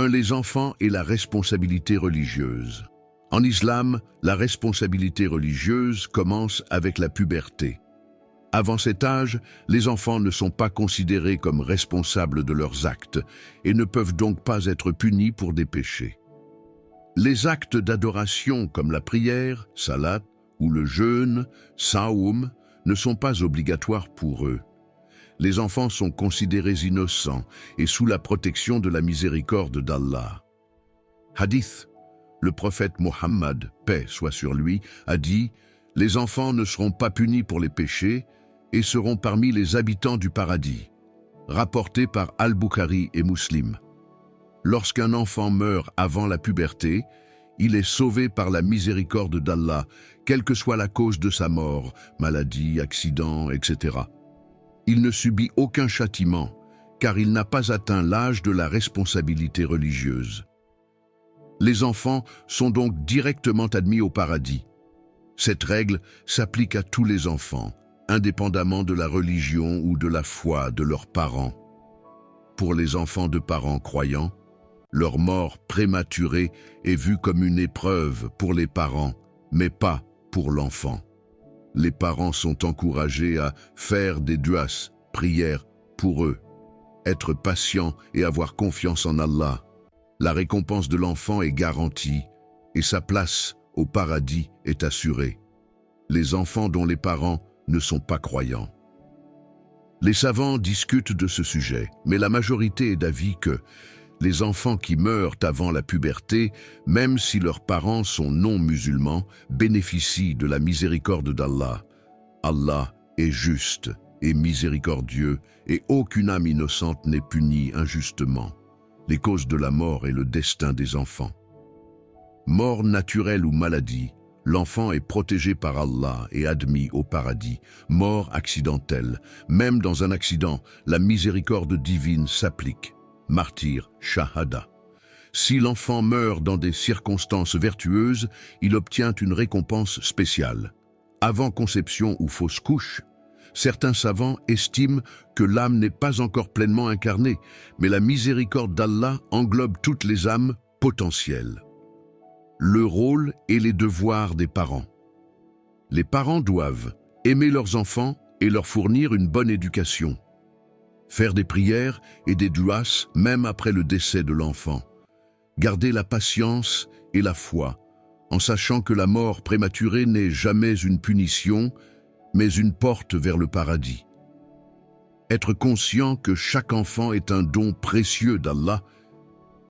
Les enfants et la responsabilité religieuse. En islam, la responsabilité religieuse commence avec la puberté. Avant cet âge, les enfants ne sont pas considérés comme responsables de leurs actes et ne peuvent donc pas être punis pour des péchés. Les actes d'adoration comme la prière, salat, ou le jeûne, saoum, ne sont pas obligatoires pour eux. Les enfants sont considérés innocents et sous la protection de la miséricorde d'Allah. Hadith. Le prophète Mohammed, paix soit sur lui, a dit « Les enfants ne seront pas punis pour les péchés et seront parmi les habitants du paradis », rapporté par Al-Bukhari et Muslim. Lorsqu'un enfant meurt avant la puberté, il est sauvé par la miséricorde d'Allah, quelle que soit la cause de sa mort, maladie, accident, etc. Il ne subit aucun châtiment, car il n'a pas atteint l'âge de la responsabilité religieuse. Les enfants sont donc directement admis au paradis. Cette règle s'applique à tous les enfants, indépendamment de la religion ou de la foi de leurs parents. Pour les enfants de parents croyants, leur mort prématurée est vue comme une épreuve pour les parents, mais pas pour l'enfant. Les parents sont encouragés à faire des duas, prières, pour eux, être patients et avoir confiance en Allah. La récompense de l'enfant est garantie et sa place au paradis est assurée. Les enfants dont les parents ne sont pas croyants. Les savants discutent de ce sujet, mais la majorité est d'avis que les enfants qui meurent avant la puberté, même si leurs parents sont non musulmans, bénéficient de la miséricorde d'Allah. Allah est juste et miséricordieux et aucune âme innocente n'est punie injustement. Les causes de la mort et le destin des enfants. Mort naturelle ou maladie, l'enfant est protégé par Allah et admis au paradis. Mort accidentelle, même dans un accident, la miséricorde divine s'applique. Martyr, shahada. Si l'enfant meurt dans des circonstances vertueuses, il obtient une récompense spéciale. Avant conception ou fausse couche, certains savants estiment que l'âme n'est pas encore pleinement incarnée, mais la miséricorde d'Allah englobe toutes les âmes potentielles. Le rôle et les devoirs des parents. Les parents doivent aimer leurs enfants et leur fournir une bonne éducation. Faire des prières et des duas même après le décès de l'enfant. Garder la patience et la foi, en sachant que la mort prématurée n'est jamais une punition, mais une porte vers le paradis. Être conscient que chaque enfant est un don précieux d'Allah